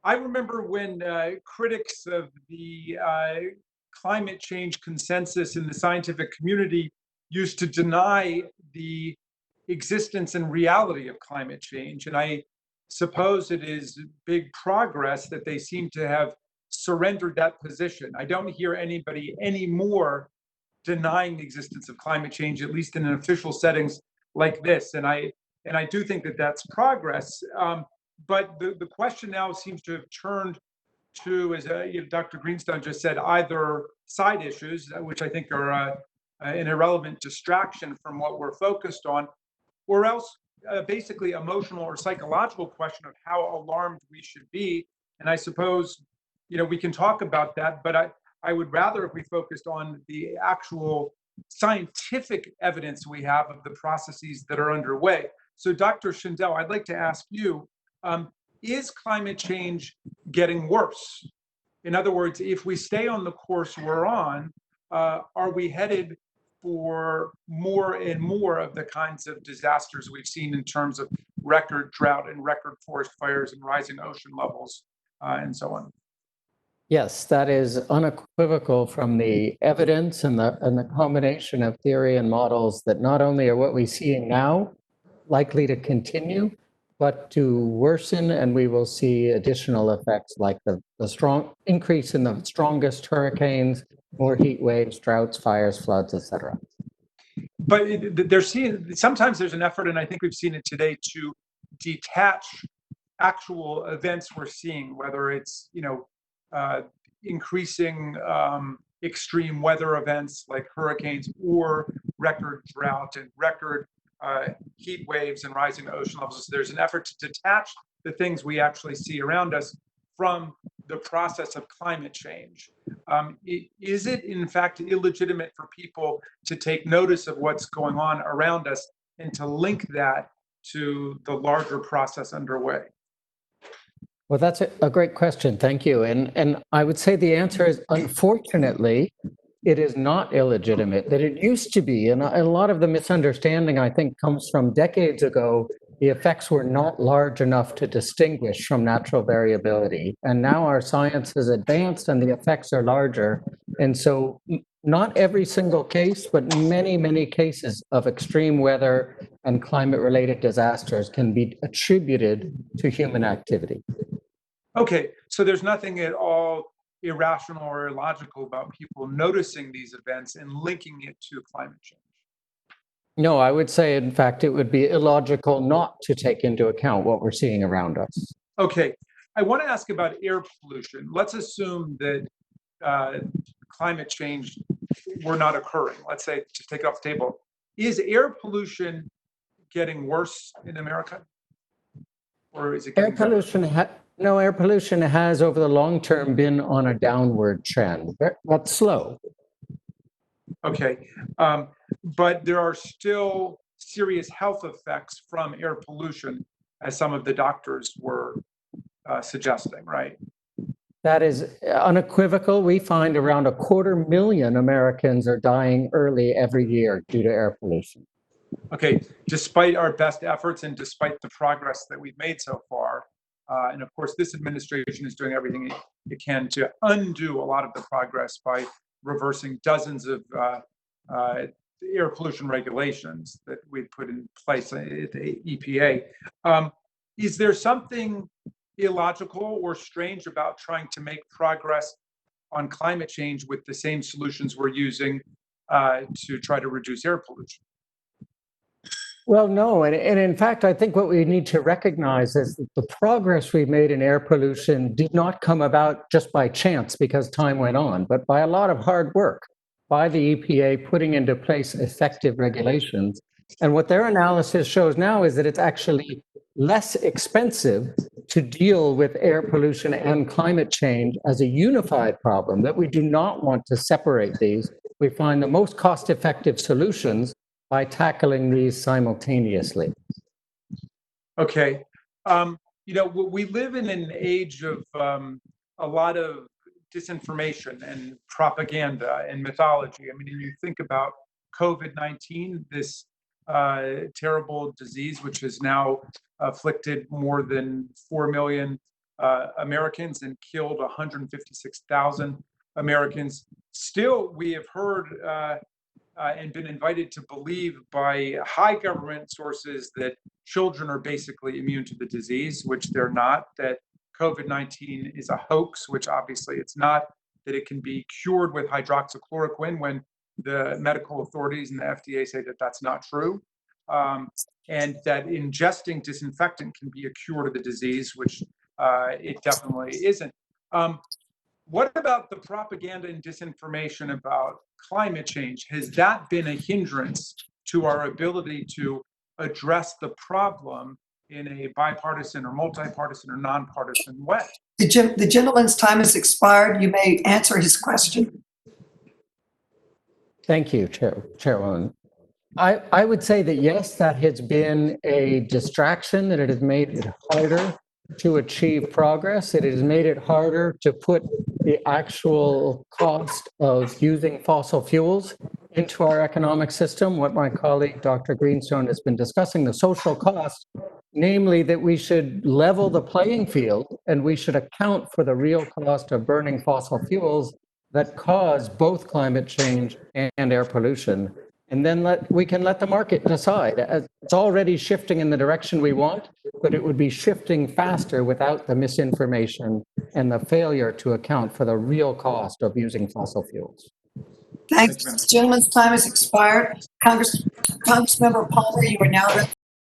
I remember when critics of the climate change consensus in the scientific community used to deny the existence and reality of climate change. And I suppose it is big progress that they seem to have surrendered that position. I don't hear anybody anymore denying the existence of climate change, at least in official settings like this. And I do think that that's progress. But the question now seems to have turned to, as Dr. Greenstone just said, either side issues, which I think are an irrelevant distraction from what we're focused on, or else basically emotional or psychological question of how alarmed we should be. And I suppose, we can talk about that, but I would rather if we focused on the actual scientific evidence we have of the processes that are underway. So Dr. Schindel, I'd like to ask you, is climate change getting worse? In other words, if we stay on the course we're on, are we headed for more and more of the kinds of disasters we've seen in terms of record drought and record forest fires and rising ocean levels and so on? Yes, that is unequivocal from the evidence and the combination of theory and models that not only are what we're seeing now likely to continue, but to worsen, and we will see additional effects like the strong increase in the strongest hurricanes, more heat waves, droughts, fires, floods, etc. But sometimes there's an effort, and I think we've seen it today, to detach actual events we're seeing, whether it's increasing extreme weather events like hurricanes or record drought and record heat waves and rising ocean levels. So there's an effort to detach the things we actually see around us from the process of climate change. Is it in fact illegitimate for people to take notice of what's going on around us and to link that to the larger process underway? Well, that's a great question. Thank you. And I would say the answer is, unfortunately, it is not illegitimate, that it used to be. And a lot of the misunderstanding, I think, comes from decades ago. The effects were not large enough to distinguish from natural variability. And now our science has advanced and the effects are larger. And so not every single case, but many, many cases of extreme weather and climate-related disasters can be attributed to human activity. Okay, so there's nothing at all irrational or illogical about people noticing these events and linking it to climate change. No, I would say, in fact, it would be illogical not to take into account what we're seeing around us. Okay, I want to ask about air pollution. Let's assume that climate change were not occurring. Let's say, just take it off the table. Is air pollution getting worse in America? Or is it getting better? No, air pollution has over the long term been on a downward trend, but slow. Okay, but there are still serious health effects from air pollution, as some of the doctors were suggesting, right? That is unequivocal. We find around 250,000 Americans are dying early every year due to air pollution. Okay, despite our best efforts and despite the progress that we've made so far, and of course, this administration is doing everything it can to undo a lot of the progress by reversing dozens of air pollution regulations that we put in place at the EPA. Is there something illogical or strange about trying to make progress on climate change with the same solutions we're using to try to reduce air pollution? Well, no, and in fact, I think what we need to recognize is that the progress we've made in air pollution did not come about just by chance because time went on, but by a lot of hard work by the EPA putting into place effective regulations. And what their analysis shows now is that it's actually less expensive to deal with air pollution and climate change as a unified problem, that we do not want to separate these. We find the most cost-effective solutions by tackling these simultaneously. Okay. We live in an age of a lot of disinformation and propaganda and mythology. I mean, you think about COVID-19, this terrible disease, which has now afflicted more than 4 million Americans and killed 156,000 Americans. Still, we have heard and been invited to believe by high government sources that children are basically immune to the disease, which they're not, that COVID-19 is a hoax, which obviously it's not, that it can be cured with hydroxychloroquine when the medical authorities and the FDA say that that's not true, and that ingesting disinfectant can be a cure to the disease, which it definitely isn't. What about the propaganda and disinformation about climate change? Has that been a hindrance to our ability to address the problem in a bipartisan or multi-partisan or nonpartisan way? The gentleman's time has expired. You may answer his question. Thank you, Chairwoman. I would say that yes, that has been a distraction, that it has made it harder to achieve progress. It has made it harder to put the actual cost of using fossil fuels into our economic system. What my colleague, Dr. Greenstone, has been discussing, the social cost, namely that we should level the playing field and we should account for the real cost of burning fossil fuels that cause both climate change and air pollution. And then we can let the market decide. It's already shifting in the direction we want, but it would be shifting faster without the misinformation and the failure to account for the real cost of using fossil fuels. Thanks. The gentleman's time has expired. Congressmember Palmer, you are now